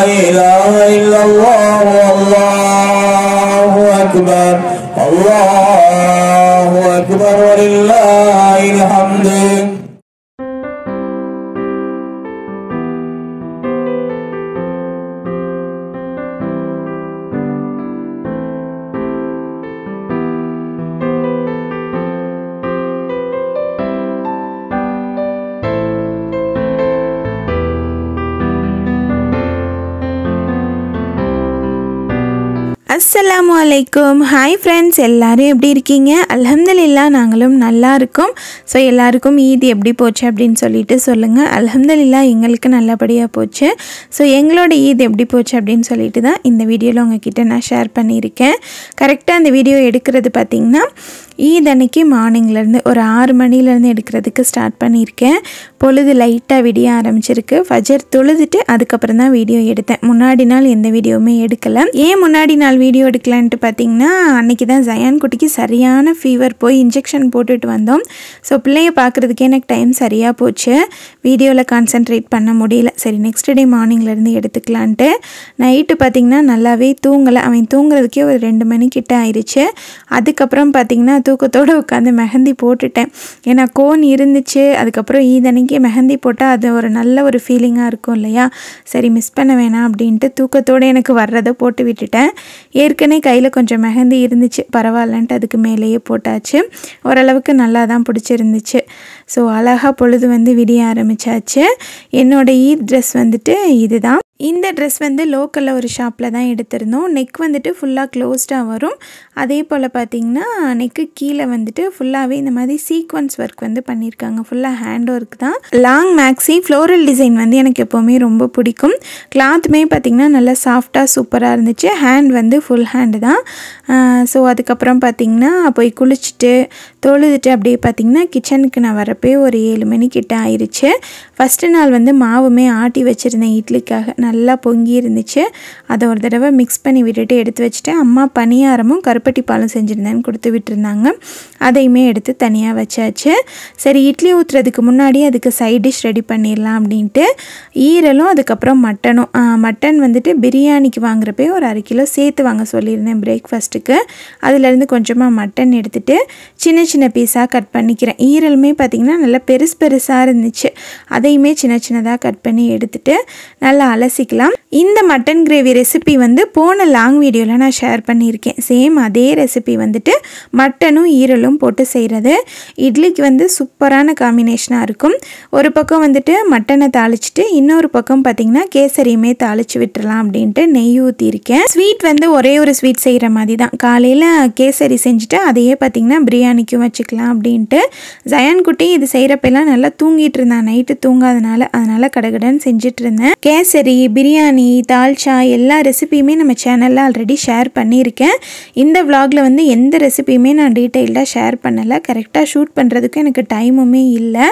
إله إلا الله والله أكبر الله أكبر ولله الحمد. அஸ்ஸலாமு அலைக்கும். Hi friends, எல்லோரும் எப்படி இருக்கீங்க? அல்ஹம்துலில்லாஹ் நாங்களும் நல்லா இருக்கோம். ஸோ எல்லாருக்கும் ஈத் எப்படி போச்சு அப்படின்னு சொல்லிட்டு சொல்லுங்கள். அல்ஹம்துலில்லாஹ் எங்களுக்கு நல்லபடியாக போச்சு. ஸோ எங்களோட ஈத் எப்படி போச்சு அப்படின்னு சொல்லிட்டு தான் இந்த வீடியோவில் உங்ககிட்ட நான் ஷேர் பண்ணியிருக்கேன். கரெக்டாக அந்த வீடியோ எடுக்கிறது பார்த்திங்கன்னா ஈத் அன்னைக்கு மார்னிங்லேருந்து ஒரு 6 மணிலேருந்து எடுக்கிறதுக்கு ஸ்டார்ட் பண்ணியிருக்கேன். பொழுது லைட்டாக விடிய ஆரம்பிச்சிருக்கு. ஃபஜர் தொழுதுட்டு அதுக்கப்புறம் தான் வீடியோ எடுத்தேன். முன்னாடி நாள் எந்த வீடியோவுமே எடுக்கலை. ஏன் முன்னாடி நாள் வீடியோ எடுக்கலான்ட்டு பார்த்திங்கன்னா அன்றைக்கி தான் ஜயான் குட்டிக்கு சரியான ஃபீவர், போய் இன்ஜெக்ஷன் போட்டுட்டு வந்தோம். ஸோ பிள்ளைய பார்க்குறதுக்கே எனக்கு டைம் சரியாக போச்சு. வீடியோவில் கான்சென்ட்ரேட் பண்ண முடியல. சரி நெக்ஸ்ட் டே மார்னிங்லேருந்து எடுத்துக்கலான்ட்டு நைட்டு பார்த்திங்கன்னா நல்லாவே தூங்கலை. அவன் தூங்குறதுக்கே ஒரு 2 மணிக்கிட்ட ஆயிடுச்சு. அதுக்கப்புறம் பார்த்திங்கன்னா தூக்கத்தோடு உட்காந்து மெஹந்தி போட்டுட்டேன். ஏன்னா கோன் இருந்துச்சு. அதுக்கப்புறம் ஈத் அன்னைக்கு மெஹந்தி போட்டால் அது ஒரு நல்ல ஒரு ஃபீலிங்காக இருக்கும் இல்லையா? சரி மிஸ் பண்ண வேணாம் அப்படின்ட்டு தூக்கத்தோடு எனக்கு வர்றதை போட்டு விட்டுட்டேன். ஏற்கனவே கையில் கொஞ்சம் மெஹந்தி இருந்துச்சு, பரவாயில்லன்ட்டு அதுக்கு மேலேயே போட்டாச்சு. ஓரளவுக்கு நல்லா தான் பிடிச்சிருந்துச்சு. ஸோ அழகாக பொழுது விடிய ஆரம்பித்தாச்சு. என்னோடய ஈத் ட்ரெஸ் இதுதான். இந்த ட்ரெஸ் லோக்கலில் ஒரு ஷாப்பில் தான் எடுத்திருந்தோம். நெக் ஃபுல்லாக க்ளோஸ்டாக வரும். அதே போல் பார்த்திங்கன்னா நெக்கு கீழே ஃபுல்லாகவே இந்த மாதிரி சீக்வன்ஸ் ஒர்க் பண்ணியிருக்காங்க. ஃபுல்லாக ஹேண்ட் ஒர்க் தான். லாங் மேக்ஸி ஃப்ளோரல் டிசைன் எனக்கு எப்போவுமே ரொம்ப பிடிக்கும். கிளாத்துமே பார்த்திங்கன்னா நல்லா சாஃப்டாக சூப்பராக இருந்துச்சு. ஹேண்ட் ஃபுல் ஹேண்டு தான். ஸோ அதுக்கப்புறம் பார்த்திங்கன்னா போய் குளிச்சுட்டு தொழுதுட்டு அப்படியே பார்த்திங்கன்னா கிச்சனுக்கு நான் வரப்போ ஒரு 7 மணிக்கிட்ட ஆயிடுச்சு. ஃபஸ்ட்டு நாள் மாவுமே ஆட்டி வச்சுருந்தேன் இட்லிக்காக. நல்லா பொங்கி இருந்துச்சு. அதை ஒரு தடவை மிக்ஸ் பண்ணி விட்டுட்டு எடுத்து வச்சுட்டேன். அம்மா பணியாரமும் கருப்பட்டி பாலும் செஞ்சுருந்தேன்னு கொடுத்து விட்டுருந்தாங்க. அதையுமே எடுத்து தனியாக வச்சாச்சு. சரி இட்லி ஊற்றுறதுக்கு முன்னாடி அதுக்கு சைட் டிஷ் ரெடி பண்ணிடலாம் அப்படின்ட்டு ஈரலும் அதுக்கப்புறம் மட்டனும். மட்டன் பிரியாணிக்கு வாங்குறப்பே ஒரு 1/2 கிலோ சேர்த்து வாங்க சொல்லியிருந்தேன் பிரேக்ஃபாஸ்ட்டுக்கு. அதுலேருந்து கொஞ்சமாக மட்டன் எடுத்துகிட்டு சின்ன சின்ன பீஸாக கட் பண்ணிக்கிறேன். ஈரலுமே பார்த்திங்கன்னா நல்லா பெருசாக இருந்துச்சு. அதையுமே சின்ன சின்னதாக கட் பண்ணி எடுத்துகிட்டு நல்லா அலசிக்கலாம். இந்த மட்டன் கிரேவி ரெசிபி போன லாங் வீடியோவில் நான் ஷேர் பண்ணியிருக்கேன். சேம் அதே ரெசிபி மட்டனும் ஈரலும் போட்டு செய்கிறது. இட்லிக்கு சூப்பரான காம்பினேஷனாக இருக்கும். ஒரு பக்கம் மட்டனை தாளிச்சிட்டு இன்னொரு பக்கம் பார்த்திங்கன்னா கேசரியுமே தாளித்து விட்டுறலாம் அப்படின்ட்டு நெய் ஊற்றிருக்கேன். ஸ்வீட் ஒரே ஒரு ஸ்வீட் செய்கிற மாதிரி தான். காலையில் கேசரி செஞ்சுட்டு அதையே பார்த்திங்கன்னா பிரியாணிக்கும் வச்சுக்கலாம் அப்படின்ட்டு. ஜயான் குட்டி இது செய்கிறப்பெல்லாம் நல்லா தூங்கிட்டு இருந்தான். நைட்டு அதனால் கடகடன்னு செஞ்சுட்டு இருந்தேன். கேசரி, பிரியாணி, தால்ச்சா எல்லா ரெசிபியுமே நம்ம சேனலில் ஆல்ரெடி ஷேர் பண்ணியிருக்கேன். இந்த விலாகில் எந்த ரெசிபியுமே நான் டீட்டெயில்டாக ஷேர் பண்ணலை. கரெக்டாக ஷூட் பண்ணுறதுக்கு எனக்கு டைமுமே இல்லை.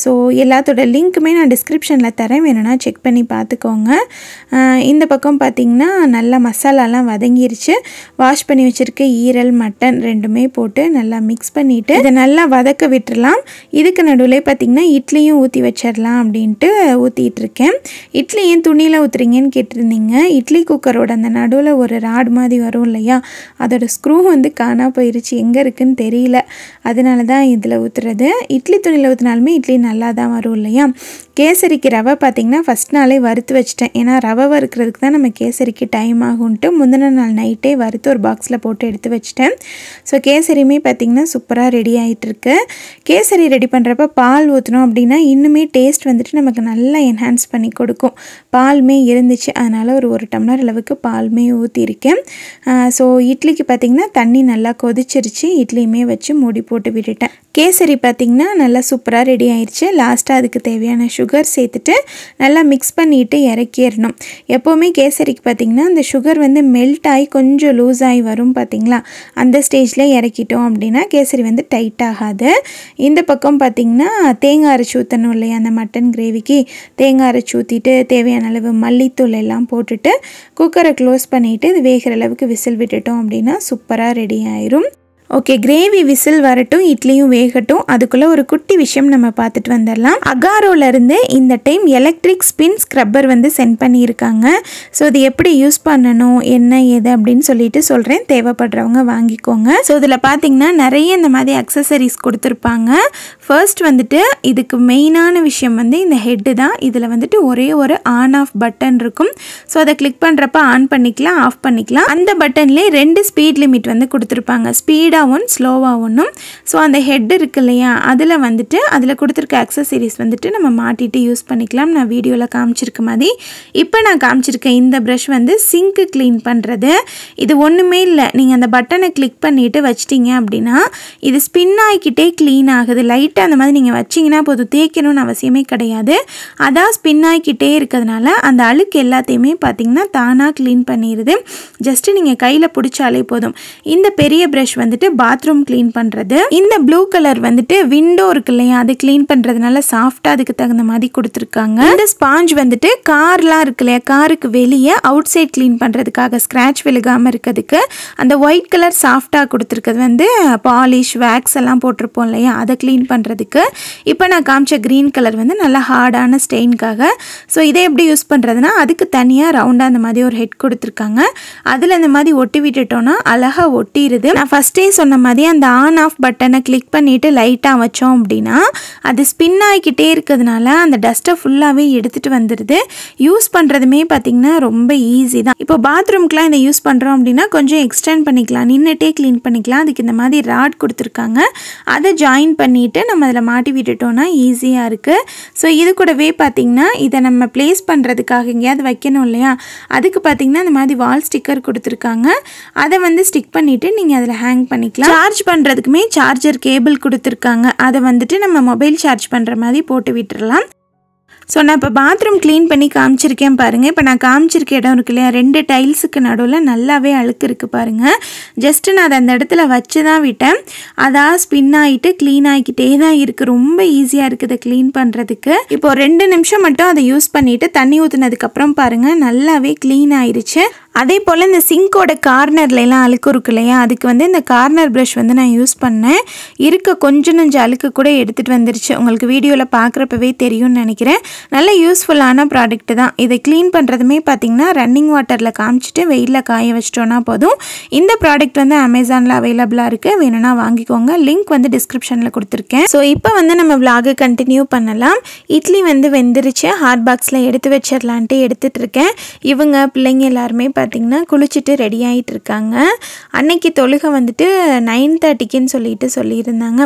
ஸோ எல்லாத்தோட லிங்க்குமே நான் டிஸ்கிரிப்ஷனில் தரேன், வேணும்னா செக் பண்ணி பார்த்துக்கோங்க. இந்த பக்கம் பார்த்திங்கன்னா நல்லா மசாலாலாம் வதங்கிருச்சு. வாஷ் பண்ணி வச்சுருக்க ஈரல், மட்டன் ரெண்டுமே போட்டு நல்லா மிக்ஸ் பண்ணிவிட்டு இதை நல்லா வதக்க விட்டுடலாம். இதுக்கு நடுவில் பார்த்திங்கன்னா இட்லியும் ஊற்றி வச்சிடலாம் அப்படின்ட்டு ஊற்றிட்டு இருக்கேன். இட்லி ஏன் துணியில் ஊற்றுறீங்கன்னு கேட்டிருந்தீங்க. இட்லி குக்கரோட அந்த நடுவில் ஒரு ராட் மாதிரி வரும் இல்லையா, அதோட ஸ்க்ரூ காணா போயிருச்சு, எங்கே இருக்குதுன்னு தெரியல. அதனால தான் இதில் ஊற்றுறது. இட்லி துணியில் ஊற்றினாலுமே இட்லி நல்லா தான் வரும் இல்லையா. கேசரிக்கு ரவை பார்த்திங்கன்னா ஃபஸ்ட் நாளே வறுத்து வச்சிட்டேன். ஏன்னா ரவை வறுக்கிறதுக்கு தான் நம்ம கேசரிக்கு டைம் ஆகும்ன்ட்டு முந்தின நாள் நைட்டே வறுத்து ஒரு பாக்ஸில் போட்டு எடுத்து வச்சிட்டேன். ஸோ கேசரியுமே பார்த்திங்கன்னா சூப்பராக ரெடி ஆகிட்டுருக்கு. கேசரி ரெடி பண்ணுறப்ப பால் ஊற்றினோம் அப்படின்னா இன்னுமே டேஸ்ட் நமக்கு நல்லா என்ஹான்ஸ் பண்ணி கொடுக்கும். பால்மே இருந்துச்சு, அதனால் ஒரு டம்ளர் அளவுக்கு பால்மே ஊற்றிருக்கேன். ஸோ இட்லிக்கு பார்த்திங்கன்னா தண்ணி நல்லா கொதிச்சிருச்சு. இட்லியுமே வச்சு மூடி போட்டு விட்டுட்டேன். கேசரி பார்த்திங்கன்னா நல்லா சூப்பராக ரெடி ஆயிடுச்சு. லாஸ்ட்டாக அதுக்கு தேவையான சுகர் சேர்த்துட்டு நல்லா மிக்ஸ் பண்ணிவிட்டு இறக்கிடணும். எப்போவுமே கேசரிக்கு பார்த்திங்கன்னா அந்த சுகர் மெல்ட் ஆகி கொஞ்சம் லூஸ் ஆகி வரும் பார்த்திங்களா, அந்த ஸ்டேஜில் இறக்கிட்டோம் அப்படின்னா கேசரி டைட் ஆகாது. இந்த பக்கம் பார்த்திங்கன்னா தேங்காய் அரைச்சி ஊற்றணும் இல்லையா, அந்த மட்டன் கிரேவிக்கு தேங்காய் அரைச்சி ஊற்றிட்டு தேவையான அளவு மல்லித்தூள் எல்லாம் போட்டுட்டு குக்கரை க்ளோஸ் பண்ணிவிட்டு இது வேகிற அளவுக்கு விசில் விட்டுட்டோம் அப்படின்னா சூப்பராக ரெடி ஆயிரும். ஓகே, கிரேவி விசில் வரட்டும், இட்லியும் வேகட்டும். அதுக்குள்ளே ஒரு குட்டி விஷயம் நம்ம பார்த்துட்டு வந்துடலாம். அகாரோலேருந்து இந்த டைம் எலக்ட்ரிக் ஸ்பின் ஸ்க்ரப்பர் வந்து சென்ட் பண்ணியிருக்காங்க. ஸோ இது எப்படி யூஸ் பண்ணணும், என்ன ஏது அப்படின்னு சொல்லிட்டு சொல்கிறேன். தேவைப்படுறவங்க வாங்கிக்கோங்க. ஸோ இதில் பார்த்தீங்கன்னா நிறைய இந்த மாதிரி அக்சசரிஸ் கொடுத்துருப்பாங்க. ஃபர்ஸ்ட் வந்துட்டு இதுக்கு மெயினான விஷயம் வந்து இந்த ஹெட்டு தான். இதில் வந்துட்டு ஒரே ஒரு ஆன் ஆஃப் பட்டன் இருக்கும். ஸோ அதை கிளிக் பண்ணுறப்ப ஆன் பண்ணிக்கலாம், ஆஃப் பண்ணிக்கலாம். அந்த பட்டன்லேயே 2 ஸ்பீட் லிமிட் வந்து கொடுத்துருப்பாங்க. ஸ்பீடாக ஒன்று, ஸ்லோவாக ஒன்றும். ஸோ அந்த ஹெட் இருக்கு இல்லையா, அதில் வந்துட்டு அதில் கொடுத்துருக்க அக்சசரிஸ் வந்துட்டு நம்ம மாட்டிட்டு யூஸ் பண்ணிக்கலாம். நான் வீடியோவில் காமிச்சிருக்க மாதிரி இப்போ நான் காமிச்சிருக்கேன். இந்த ப்ரஷ் வந்து சிங்க்கு க்ளீன் பண்ணுறது. இது ஒன்றுமே இல்லை, நீங்கள் அந்த பட்டனை கிளிக் பண்ணிவிட்டு வச்சிட்டிங்க அப்படின்னா இது ஸ்பின் ஆகிக்கிட்டே க்ளீன் ஆகுது. லைட்டாக அந்த மாதிரி நீங்கள் வச்சிங்கன்னா போதும், தேய்க்கணும்னு அவசியமே கிடையாது. அதான் ஸ்பின் ஆகிக்கிட்டே இருக்கிறதுனால அந்த அழுக்கு எல்லாத்தையுமே பார்த்திங்கன்னா தானாக க்ளீன் பண்ணிடுது. ஜஸ்ட்டு நீங்கள் கையில் பிடிச்சாலே போதும். இந்த பெரிய ப்ரஷ் வந்துட்டு பாத்ரூம் க்ளீன் பண்ணுறது. இந்த ப்ளூ கலர் வந்துட்டு விண்டோ இருக்கு இல்லையா, அது க்ளீன் பண்ணுறதுனால சாஃப்டாக அதுக்கு தகுந்த மாதிரி கொடுத்துருக்காங்க. இந்த ஸ்பாஞ்ச் வந்துட்டு கார்லாம் இருக்கு இல்லையா, காருக்கு வெளியே அவுட் சைட் க்ளீன் பண்ணுறதுக்காக, ஸ்க்ராட்ச் விழுகாமல் இருக்கிறதுக்கு. அந்த ஒயிட் கலர் சாஃப்டாக கொடுத்துருக்கிறது வந்து பாலிஷ், வேக்ஸ் எல்லாம் போட்டிருப்போம் இல்லையா, அதை க்ளீன் பண்ணுறதுக்கு. இப்போ நான் காமிச்ச க்ரீன் கலர் வந்து நல்லா ஹார்டான ஸ்டெயின்காக. ஸோ இதை எப்படி யூஸ் பண்ணுறதுனா, அதுக்கு தனியாக ரவுண்டாக அந்த மாதிரி ஒரு ஹெட் கொடுத்துருக்காங்க. அதில் இந்த மாதிரி ஒட்டி விட்டுட்டோன்னா அழகாக ஒட்டிடுது. நான் ஃபஸ்ட்டே சொன்ன மாதிரி அந்த ஆன் ஆஃப் பட்டனை கிளிக் பண்ணிவிட்டு லைட்டாக வச்சோம் அப்படின்னா அது ஸ்பின் ஆகிக்கிட்டே இருக்கிறதுனால அந்த டஸ்ட்டை ஃபுல்லாகவே எடுத்துகிட்டு வந்துடுது. யூஸ் பண்ணுறதுமே பார்த்திங்கன்னா ரொம்ப ஈஸி தான். இப்போ பாத்ரூம்க்குலாம் இதை யூஸ் பண்ணுறோம் அப்படின்னா கொஞ்சம் எக்ஸ்டெண்ட் பண்ணிக்கலாம், நின்றுட்டே க்ளீன் பண்ணிக்கலாம். அதுக்கு இந்த மாதிரி ராட் கொடுத்துருக்காங்க. அதை ஜாயின் பண்ணிவிட்டு நம்ம அதில் மாட்டி விட்டுட்டோன்னா ஈஸியாக இருக்குது. ஸோ இது கூடவே பார்த்திங்கன்னா இதை நம்ம ப்ளேஸ் பண்ணுறதுக்காக எங்கேயாவது வைக்கணும் இல்லையா, அதுக்கு பார்த்திங்கன்னா இந்த மாதிரி வால் ஸ்டிக்கர் கொடுத்துருக்காங்க. அதை வந்து ஸ்டிக் பண்ணிவிட்டு நீங்கள் அதில் ஹேங் பண்ணிக்கலாம். சார்ஜ் பண்ணுறதுக்குமே சார்ஜர் கேபிள் கொடுத்துருக்காங்க. அதை வந்துட்டு நம்ம மொபைல் சார்ஜ் பண்ணுற மாதிரி போட்டு விட்டுறலாம். ஸோ நான் இப்போ பாத்ரூம் க்ளீன் பண்ணி காமிச்சிருக்கேன் பாருங்கள். இப்போ நான் காமிச்சிருக்க இடம் இருக்கு இல்லையா, 2 டைல்ஸுக்கு நடுவில் நல்லாவே அழுக்கு இருக்குது பாருங்கள். ஜஸ்ட்டு நான் அதை அந்த இடத்துல வச்சு தான் விட்டேன். அதான் ஸ்பின் ஆகிட்டு க்ளீன் ஆகிக்கிட்டே தான் இருக்குது. ரொம்ப ஈஸியாக இருக்குது க்ளீன் பண்ணுறதுக்கு. இப்போது 2 நிமிஷம் மட்டும் அதை யூஸ் பண்ணிவிட்டு தண்ணி ஊற்றுனதுக்கப்புறம் பாருங்கள் நல்லாவே க்ளீன் ஆயிடுச்சு. அதே போல் இந்த சிங்கோட கார்னர்லாம் அழுக்கு இருக்கு இல்லையா, அதுக்கு வந்து இந்த கார்னர் ப்ரஷ் வந்து நான் யூஸ் பண்ணேன். இருக்க கொஞ்சம் நஞ்சம் அழுக்கு கூட எடுத்துகிட்டு வந்துருச்சு. உங்களுக்கு வீடியோவில் பார்க்குறப்பவே தெரியும்னு நினைக்கிறேன். நல்ல யூஸ்ஃபுல்லான ப்ராடக்ட் தான். இதை க்ளீன் பண்ணுறதுமே பார்த்திங்கன்னா ரன்னிங் வாட்டரில் காமிச்சிட்டு வெயிலில் காய வச்சிட்டோன்னா போதும். இந்த ப்ராடக்ட் வந்து அமேசானில் அவைலபிளாக இருக்குது, வேணும்னா வாங்கிக்கோங்க. லிங்க் வந்து டிஸ்கிரிப்ஷனில் கொடுத்துருக்கேன். ஸோ இப்போ வந்து நம்ம விலாகை கண்டினியூ பண்ணலாம். இட்லி வந்து வெந்துருச்சு, ஹாட் பாக்ஸில் எடுத்து வச்சிடலான்ட்டு எடுத்துகிட்டு இருக்கேன். இவங்க பிள்ளைங்க எல்லாருமே பார்த்திங்கன்னா குளிச்சுட்டு ரெடி ஆகிட்டு இருக்காங்க. அன்னைக்கு தொழுகை வந்துட்டு 9:30க்குன்னு சொல்லியிருந்தாங்க.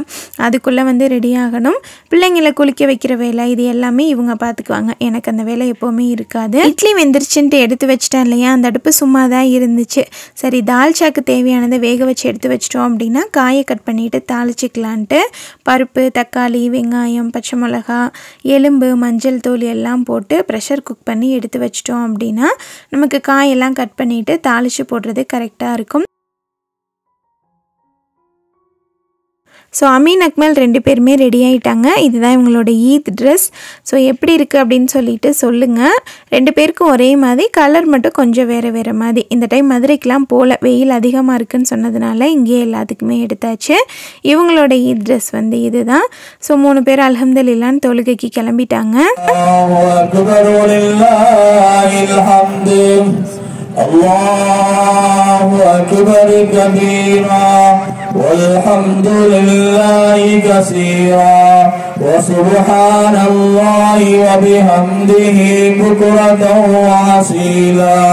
அதுக்குள்ளே வந்து ரெடி ஆகணும். பிள்ளைங்களை குளிக்க வைக்கிற வேலை இது எல்லாமே இவங்க பார்த்துக்குவாங்க. எனக்கு அந்த வேலை எப்போவுமே இருக்காது. இட்லி வெந்துருச்சுன்ட்டு எடுத்து வச்சிட்டேன் இல்லையா, அந்த அடுப்பு சும்மா தான் இருந்துச்சு. சரி, தால்ச்சாக்கு தேவையானதை வேக வச்சு எடுத்து வச்சிட்டோம் அப்படின்னா காயை கட் பண்ணிவிட்டு தாளிச்சிக்கலான்ட்டு பருப்பு, தக்காளி, வெங்காயம், பச்சை மிளகா, எலும்பு, மஞ்சள் தூள் எல்லாம் போட்டு ப்ரெஷர் குக் பண்ணி எடுத்து வச்சிட்டோம் அப்படின்னா நமக்கு காயெல்லாம் கட் பண்ணிவிட்டு தாளித்து போடுறது கரெக்டாக இருக்கும். ஸோ அமீன் அக்மல் 2 பேருமே ரெடி ஆகிட்டாங்க. இதுதான் இவங்களோட ஈத் ட்ரெஸ். ஸோ எப்படி இருக்குது அப்படின்னு சொல்லிட்டு சொல்லுங்கள். 2 பேருக்கும் ஒரே மாதிரி, கலர் மட்டும் கொஞ்சம் வேறு வேறு மாதிரி. இந்த டைம் மதுரைக்கெலாம் போகல, வெயில் அதிகமாக இருக்குதுன்னு சொன்னதுனால இங்கேயே எல்லாத்துக்குமே எடுத்தாச்சு. இவங்களோட ஈத் ட்ரெஸ் வந்து இதுதான். ஸோ 3 பேர் அல்ஹம்துலில்லாஹ்னு தொழுகைக்கு கிளம்பிட்டாங்க. الله أكبر كبيرا والحمد لله كثيرا وسبحان الله وبحمده بكرة وأصيلا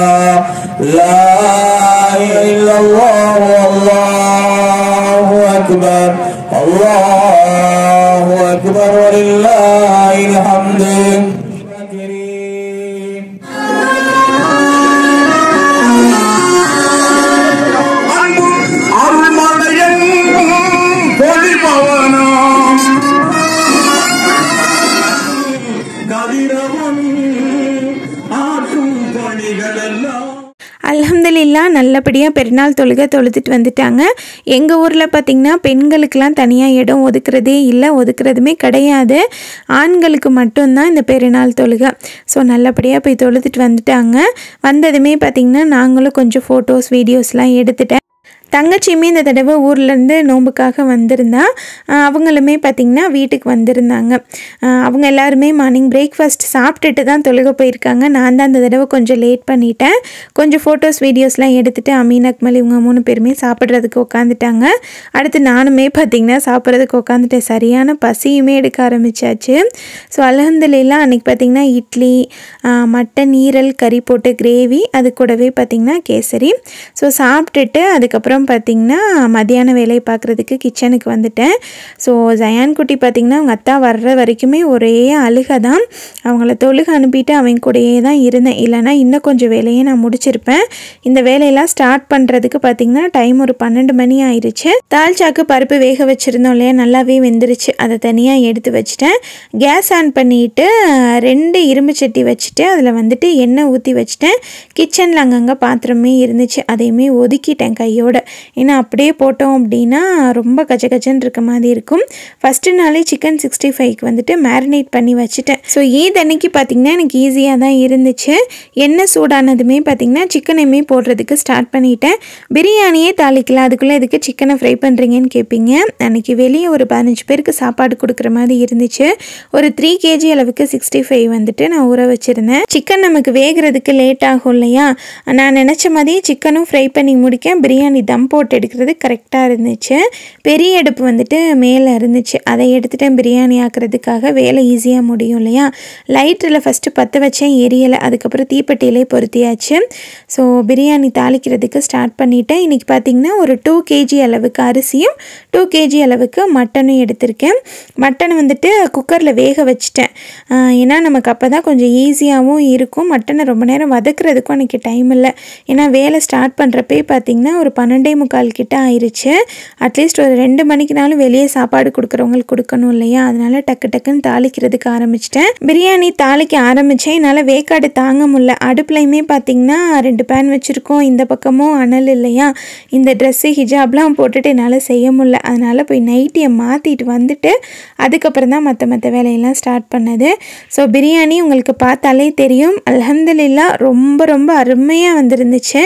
لا إله إلا الله والله أكبر الله أكبر ولله الحمد. அல்ஹம்துலில்லாஹ் நல்லபடியாக பெருநாள் தொழுகை தொழுதுட்டு வந்துட்டாங்க. எங்கள் ஊரில் பார்த்திங்கன்னா பெண்களுக்கெலாம் தனியாக இடம் ஒதுக்குறதே இல்லை, ஒதுக்குறதுமே கிடையாது. ஆண்களுக்கு மட்டும்தான் இந்த பெருநாள் தொழுகை. ஸோ நல்லபடியாக போய் தொழுதுட்டு வந்துட்டாங்க. வந்ததுமே பார்த்திங்கன்னா நாங்களும் கொஞ்சம் ஃபோட்டோஸ் வீடியோஸ்லாம் எடுத்துட்டேன். தங்கச்சியுமே இந்த தடவை ஊர்லேருந்து நோம்புக்காக வந்திருந்தா. அவங்களுமே பார்த்திங்கன்னா வீட்டுக்கு வந்திருந்தாங்க. அவங்க எல்லாருமே மார்னிங் பிரேக்ஃபாஸ்ட் சாப்பிட்டுட்டு தான் தொழுக போயிருக்காங்க. நான் தான் அந்த தடவை கொஞ்சம் லேட் பண்ணிட்டேன். கொஞ்சம் ஃபோட்டோஸ் வீடியோஸ்லாம் எடுத்துகிட்டு அமீன் அக்மல் இவங்க 3 பேருமே சாப்பிட்றதுக்கு உட்காந்துட்டாங்க. அடுத்து நானுமே பார்த்திங்கன்னா சாப்பிட்றதுக்கு உட்காந்துட்டேன். சரியான பசியுமே எடுக்க ஆரம்பித்தாச்சு. ஸோ அல்ஹம்துலில்லாஹ் அன்றைக்கி பார்த்திங்கன்னா இட்லி, மட்டன் ஈரல் கறி போட்டு கிரேவி, அது கூடவே பார்த்திங்கன்னா கேசரி. ஸோ சாப்பிட்டுட்டு அதுக்கப்புறம் பார்த்திங்கன்னா மதியான வேலையை பார்க்குறதுக்கு கிச்சனுக்கு வந்துட்டேன். ஸோ ஜயான் குட்டி பார்த்திங்கன்னா அவங்க அத்தா வர்ற வரைக்குமே ஒரே அழுகை தான். அவங்கள தொழுக அனுப்பிட்டு அவங்க கூடயே தான் இருந்தேன். இல்லைனா இன்னும் கொஞ்சம் வேலையை நான் முடிச்சிருப்பேன். இந்த வேலையெல்லாம் ஸ்டார்ட் பண்ணுறதுக்கு பார்த்திங்கன்னா டைம் ஒரு 12 மணி ஆயிடுச்சு. தால்ச்சாக்கு பருப்பு வேக வச்சுருந்தோம் இல்லையா, நல்லாவே வெந்துருச்சு. அதை தனியாக எடுத்து வச்சுட்டேன். கேஸ் ஆன் பண்ணிவிட்டு 2 இரும்பு சட்டி வச்சுட்டு அதில் வந்துட்டு எண்ணெய் ஊற்றி வச்சுட்டேன். கிச்சனில் அங்கங்கே பாத்திரமே இருந்துச்சு, அதையுமே ஒதுக்கிட்டேன் கையோட. ஏன்னா அப்படியே போட்டோம் அப்படின்னா ரொம்ப கச்சன்னு இருக்க மாதிரி இருக்கும். ஃபஸ்ட்டு நாளே சிக்கன் 65க்கு வந்துட்டு மேரினேட் பண்ணி வச்சுட்டேன். ஸோ ஈத் அன்னைக்கு பார்த்திங்கன்னா எனக்கு ஈஸியாக தான் இருந்துச்சு. எண்ணெய் சூடானதுமே பார்த்திங்கன்னா சிக்கனையுமே போடுறதுக்கு ஸ்டார்ட் பண்ணிட்டேன். பிரியாணியே தாளிக்கலாம், அதுக்குள்ளே இதுக்கு சிக்கனை ஃப்ரை பண்ணுறீங்கன்னு கேட்பீங்க. அன்றைக்கி வெளியே ஒரு 15 பேருக்கு சாப்பாடு கொடுக்குற மாதிரி இருந்துச்சு. ஒரு 3 kg அளவுக்கு 65 வந்துட்டு நான் ஊற வச்சுருந்தேன். சிக்கன் நமக்கு வேகிறதுக்கு லேட் ஆகும் இல்லையா, நான் நினச்ச மாதிரி சிக்கனும் ஃப்ரை பண்ணி முடிக்க பிரியாணி தம் போட்டு எடுக்கிறது கரெக்டாக இருந்துச்சு. பெரிய அடுப்பு வந்துட்டு மேலே இருந்துச்சு, அதை எடுத்துகிட்டேன் பிரியாணி ஆக்கிறதுக்காக. வேலை ஈஸியாக முடியும் இல்லையா. லைட்டரில் ஃபஸ்ட்டு பற்ற வச்சேன், எரியலை. அதுக்கப்புறம் தீப்பெட்டியிலே பொருத்தியாச்சு. ஸோ பிரியாணி தாளிக்கிறதுக்கு ஸ்டார்ட் பண்ணிவிட்டேன். இன்றைக்கி பார்த்திங்கன்னா ஒரு 2 kg அளவுக்கு அரிசியும் 2 kg அளவுக்கு மட்டனும் எடுத்திருக்கேன். மட்டன் வந்துட்டு குக்கரில் வேக வச்சுட்டேன். ஏன்னா நமக்கு அப்போ தான் கொஞ்சம் ஈஸியாகவும் இருக்கும். மட்டனை ரொம்ப நேரம் வதக்குறதுக்கும் எனக்கு டைம் இல்லை. ஏன்னா வேலை ஸ்டார்ட் பண்ணுறப்பே பார்த்திங்கன்னா ஒரு 12:45 கிட்ட ஆயிடுச்சு. அட்லீஸ்ட் ஒரு 2 மணிக்குனாலும் வெளியே சாப்பாடு கொடுக்குறவங்களுக்கு கொடுக்கணும் இல்லையா, அதனால டக்குன்னு தாளிக்கிறதுக்கு ஆரம்பிச்சிட்டேன். பிரியாணி தாளிக்க ஆரம்பித்தேன். என்னால் வேக்காடு தாங்க முடியல. அடுப்புலையுமே பார்த்திங்கன்னா 2 பேன் வச்சுருக்கோம். இந்த பக்கமும் அனல் இல்லையா, இந்த ட்ரெஸ்ஸு ஹிஜாப்லாம் போட்டுட்டு என்னால் செய்ய முடியல. அதனால் போய் நைட்டியை மாற்றிட்டு வந்துட்டு அதுக்கப்புறம் தான் மற்ற வேலையெல்லாம் ஸ்டார்ட் பண்ணது. ஸோ பிரியாணி உங்களுக்கு பார்த்தாலே தெரியும், அல்ஹம்துலில்லாஹ் ரொம்ப அருமையாக வந்துருந்துச்சு.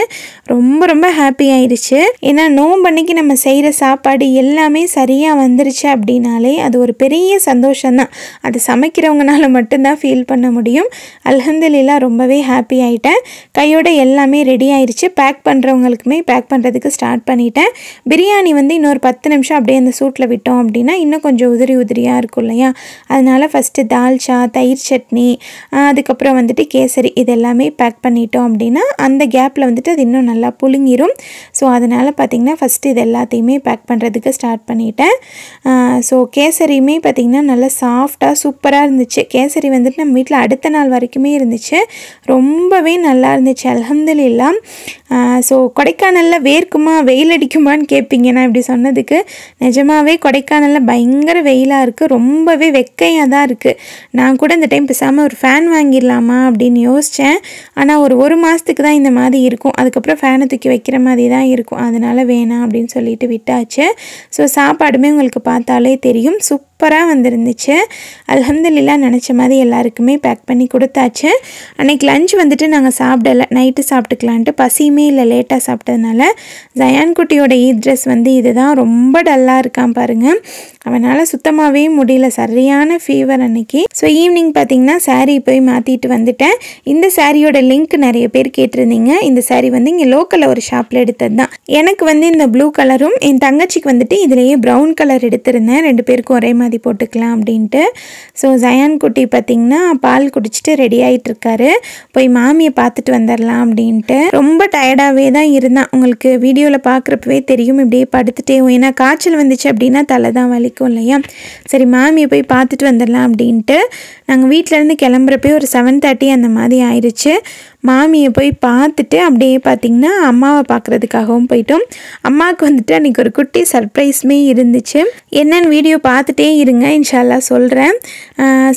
ரொம்ப ஹாப்பி ஆயிடுச்சு. ஏன்னா நோம்பன்னைக்கு நம்ம செய்கிற சாப்பாடு எல்லாமே சரியாக வந்துருச்சு அப்படின்னாலே அது ஒரு பெரிய சந்தோஷம்தான். அது சமைக்கிறவங்கனால மட்டும்தான் ஃபீல் பண்ண முடியும். அல்ஹம்துலில்லாஹ் ரொம்பவே ஹாப்பி ஆகிட்டேன். கையோட எல்லாமே ரெடி ஆயிடுச்சு. பேக் பண்ணுறவங்களுக்குமே பேக் பண்ணுறதுக்கு ஸ்டார்ட் பண்ணிட்டேன். பிரியாணி வந்து இன்னொரு 10 நிமிஷம் அப்படியே அந்த சூட்டில் விட்டோம் அப்படின்னா இன்னும் கொஞ்சம் உதிரியாக இருக்கும் இல்லையா, அதனால் ஃபஸ்ட்டு தால்ச்சா, தயிர் சட்னி, அதுக்கப்புறம் வந்துட்டு கேசரி, இது எல்லாமே பேக் பண்ணிட்டோம் அப்படின்னா அந்த கேப்பில் வந்துட்டு அது இன்னும் நல்லா புழுங்கிரும். ஸோ அதனால் பார்த்திங்கன்னா ஃபஸ்ட்டு இது எல்லாத்தையுமே பேக் பண்ணுறதுக்கு ஸ்டார்ட் பண்ணிட்டேன். ஸோ கேசரியுமே பார்த்திங்கன்னா நல்லா சாஃப்டாக சூப்பராக இருந்துச்சு. கேசரி வந்துட்டு நம்ம வீட்டில் அடுத்த நாள் வரைக்குமே இருந்துச்சு. ரொம்பவே நல்லா இருந்துச்சு அல்ஹம்துலில்லாஹ். ஸோ கொடைக்கானலில் வேர்க்குமா வெயில் அடிக்குமான்னு கேட்பீங்க. நான் இப்படி சொன்னதுக்கு நிஜமாகவே கொடைக்கானலில் பயங்கர வெயிலாக இருக்குது. ரொம்பவே வெக்கையாக தான் இருக்குது. நான் கூட இந்த டைம் பேசாமல் ஒரு ஃபேன் வாங்கிடலாமா அப்படின்னு யோசித்தேன். ஆனால் ஒரு மாதத்துக்கு தான் இந்த மாதிரி இருக்கும். அதுக்கப்புறம் ஃபேனை தூக்கி வைக்கிற மாதிரி தான் இருக்கும். அதனால் வேணாம் அப்படின்னு சொல்லிட்டு விட்டாச்சு. ஸோ சாப்பாடுமே உங்களுக்கு பார்த்தாலே தெரியும், சூப்பராக வந்துருந்துச்சு. அல்ஹம்துலில்லாஹ் நினச்ச மாதிரி எல்லாருக்குமே பேக் பண்ணி கொடுத்தாச்சு. அன்றைக்கி லஞ்ச் வந்துட்டு நாங்கள் சாப்பிடலை, நைட்டு சாப்பிட்டுக்கலான்ட்டு. பசியுமே இல்லை, லேட்டாக சாப்பிட்டதுனால. ஜயான் குட்டியோட ஈத் ட்ரெஸ் வந்து இதுதான். ரொம்ப டல்லாக இருக்கான் பாருங்கள். அவனால் சுத்தமாகவே முடியல, சரியான ஃபீவர் அன்னைக்கு. ஸோ ஈவினிங் பார்த்திங்கன்னா சாரீ போய் மாற்றிட்டு வந்துட்டேன். இந்த சாரியோட லிங்க் நிறைய பேர் கேட்டிருந்தீங்க. இந்த சாரீ வந்து இங்கே லோக்கலில் ஒரு ஷாப்பில் எடுத்தது தான். எனக்கு வந்து இந்த ப்ளூ கலரும் என் தங்கச்சிக்கு வந்துட்டு இதுலேயே ப்ரௌன் கலர் எடுத்திருந்தேன். 2 பேருக்கும் ஒரே மாதிரி போட்டுக்கலாம் அப்படின்ட்டு. ஸோ ஜயான் குட்டி பார்த்திங்கன்னா பால் குடிச்சிட்டு ரெடி ஆகிட்டு இருக்காரு. போய் மாமியை பார்த்துட்டு வந்துடலாம் அப்படின்ட்டு. ரொம்ப டயர்டாகவே தான் இருந்தான். உங்களுக்கு வீடியோவில் பார்க்குறப்பவே தெரியும், இப்படியே படுத்துட்டே. ஏன்னா காய்ச்சல் வந்துச்சு அப்படின்னா தலை தான் வலிக்கும் இல்லையா. சரி மாமியை போய் பார்த்துட்டு வந்துடலாம் அப்படின்ட்டு நாங்கள் வீட்டிலேருந்து கிளம்புறப்பே ஒரு 7:30 அந்த மாதிரி ஆயிடுச்சு. மாமியை போய் பார்த்துட்டு அப்படியே பார்த்திங்கன்னா அம்மாவை பார்க்குறதுக்காகவும் போயிட்டோம். அம்மாவுக்கு வந்துட்டு அன்றைக்கி ஒரு குட்டி சர்ப்ரைஸுமே இருந்துச்சு. என்னென்னு வீடியோ பார்த்துட்டே இருங்க, இன்ஷால்லா சொல்கிறேன்.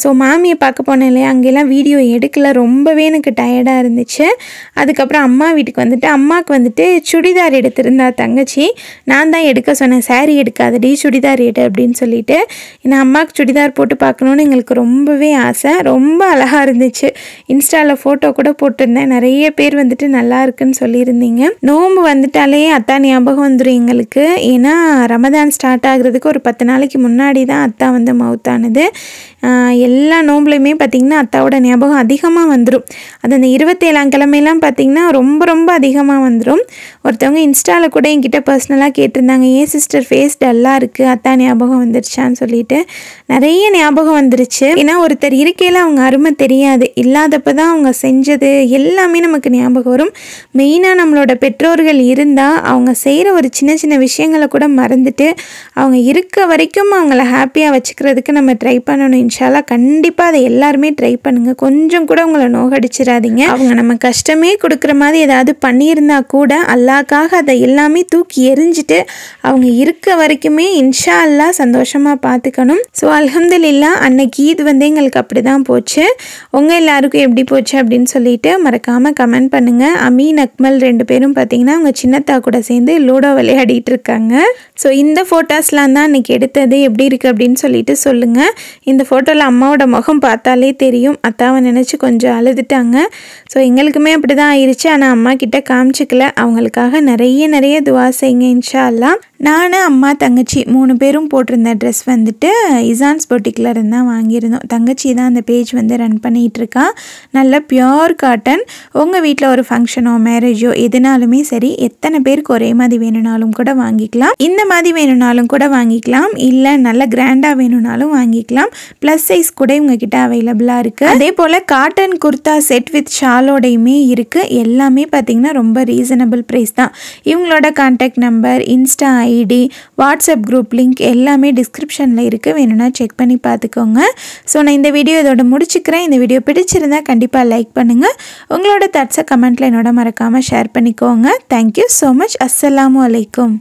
ஸோ மாமியை பார்க்க போனேன் இல்லையா, அங்கெல்லாம் வீடியோ எடுக்கல, ரொம்பவே எனக்கு டயர்டாக இருந்துச்சு. அதுக்கப்புறம் அம்மா வீட்டுக்கு வந்துட்டு அம்மாவுக்கு வந்துட்டு சுடிதார் எடுத்திருந்தா தங்கச்சி. நான் தான் எடுக்க சொன்னேன், சாரீ எடுக்காதடி சுடிதார் எடு அப்படின்னு சொல்லிட்டு. ஏன்னா அம்மாவுக்கு சுடிதார் போட்டு பார்க்கணுன்னு எங்களுக்கு ரொம்பவே ஆசை. ரொம்ப அழகாக இருந்துச்சு. இன்ஸ்டாவில் ஃபோட்டோ கூட போட்டிருந்தேன். நிறைய பேர் வந்துட்டு நல்லா இருக்குன்னு சொல்லியிருந்தீங்க. நோம்பு வந்துட்டாலே அத்தா ஞாபகம் வந்துடும் எங்களுக்கு. ஏன்னா ரமதான் ஸ்டார்ட் ஆகுறதுக்கு ஒரு 10 நாளைக்கு முன்னாடி தான் அத்தா வந்து மவுத்தானது. எல்லா நோம்புலையுமே பார்த்திங்கன்னா அத்தாவோட ஞாபகம் அதிகமாக வந்துடும். அது அந்த 27ஆம் கிழமையெல்லாம் பார்த்திங்கன்னா ரொம்ப ரொம்ப அதிகமாக வந்துடும். ஒருத்தவங்க இன்ஸ்டாவில் கூட என்கிட்ட பர்சனலாக கேட்டிருந்தாங்க, ஏன் சிஸ்டர் ஃபேஸ் டல்லாக இருக்குது, அத்தா ஞாபகம் வந்துருச்சான்னு சொல்லிட்டு. நிறைய ஞாபகம் வந்துருச்சு. ஏன்னா ஒருத்தர் இருக்கையில் அவங்க அருமை தெரியாது, இல்லாதப்ப தான் அவங்க செஞ்சது எல்லாமே நமக்கு ஞாபகம் வரும். மெயினாக நம்மளோட பெற்றோர்கள் இருந்தால் அவங்க செய்கிற ஒரு சின்ன சின்ன விஷயங்களை கூட மறந்துட்டு அவங்க இருக்க வரைக்கும் அவங்கள ஹாப்பியாக வச்சுக்கிறதுக்கு நம்ம ட்ரை பண்ணணும். இன்ஷால்லா கண்டிப்பாக அதை எல்லாருமே ட்ரை பண்ணுங்கள். கொஞ்சம் கூட உங்களை நோகடிச்சிடாதீங்க. அவங்க நம்ம கஷ்டமே கொடுக்குற மாதிரி ஏதாவது பண்ணியிருந்தா கூட அல்லாஹ்க்காக அதை எல்லாமே தூக்கி எறிஞ்சிட்டு அவங்க இருக்க வரைக்குமே இன்ஷா அல்லாஹ் சந்தோஷமாக பார்த்துக்கணும். ஸோ அல்ஹம்துலில்லாஹ் அன்னைக்கு ஈத் வந்து எங்களுக்கு அப்படி தான் போச்சு. உங்கள் எல்லாருக்கும் எப்படி போச்சு அப்படின்னு சொல்லிட்டு மறக்காமல் கமெண்ட் பண்ணுங்கள். அமீன் அக்மல் 2 பேரும் பார்த்தீங்கன்னா அவங்க சின்னத்தா கூட சேர்ந்து லூடோ விளையாடிட்டு இருக்காங்க. ஸோ இந்த ஃபோட்டோஸ்லாம் தான் அன்றைக்கி எடுத்தது, எப்படி இருக்குது அப்படின்னு சொல்லிட்டு சொல்லுங்கள். இந்த ஃபோட்டோவில் அம்மாவோட முகம் பார்த்தாலே தெரியும், அத்தாவை நினச்சி கொஞ்சம் அழுதுட்டாங்க. ஸோ எங்களுக்குமே அப்படி தான் ஆயிடுச்சு. ஆனால் அம்மா கிட்ட காமிச்சிக்கல. அவங்களுக்காக நிறைய துவா செய்யுங்க இன்ஷா அல்லாஹ். நான் அம்மா தங்கச்சி 3 பேரும் போட்டிருந்த ட்ரெஸ் வந்துட்டு இசான்ஸ் பொட்டிக்கில் இருந்து தான் வாங்கியிருந்தோம். தங்கச்சி தான் அந்த பேஜ் வந்து ரன் பண்ணிகிட்ருக்கா. நல்ல பியோர் காட்டன். உங்கள் வீட்டில் ஒரு ஃபங்க்ஷனோ மேரேஜோ எதுனாலுமே சரி, எத்தனை பேருக்கு ஒரே மாதிரி வேணும்னாலும் கூட வாங்கிக்கலாம். இந்த மாதிரி வேணும்னாலும் கூட வாங்கிக்கலாம், இல்லை நல்ல கிராண்டாக வேணும்னாலும் வாங்கிக்கலாம். ப்ளஸ் சைஸ் கூட இவங்ககிட்ட அவைலபிளாக இருக்குது. அதே போல் காட்டன் குர்தா செட் வித் ஷாலோடையுமே இருக்குது. எல்லாமே பார்த்திங்கன்னா ரொம்ப ரீசனபிள் ப்ரைஸ் தான். இவங்களோட contact number, insta ID, WhatsApp group link எல்லாமே டிஸ்கிரிப்ஷனில் இருக்குது. வேணும்னா செக் பண்ணி பார்த்துக்கோங்க. ஸோ நான் இந்த வீடியோ இதோட முடிச்சுக்கிறேன். இந்த வீடியோ பிடிச்சிருந்தால் கண்டிப்பாக லைக் பண்ணுங்கள். உங்களோட தாட்ஸை கமெண்ட்டில் என்னோட மறக்காமல் ஷேர் பண்ணிக்கோங்க. Thank you so much. அஸ்ஸலாமு அலைக்கும்.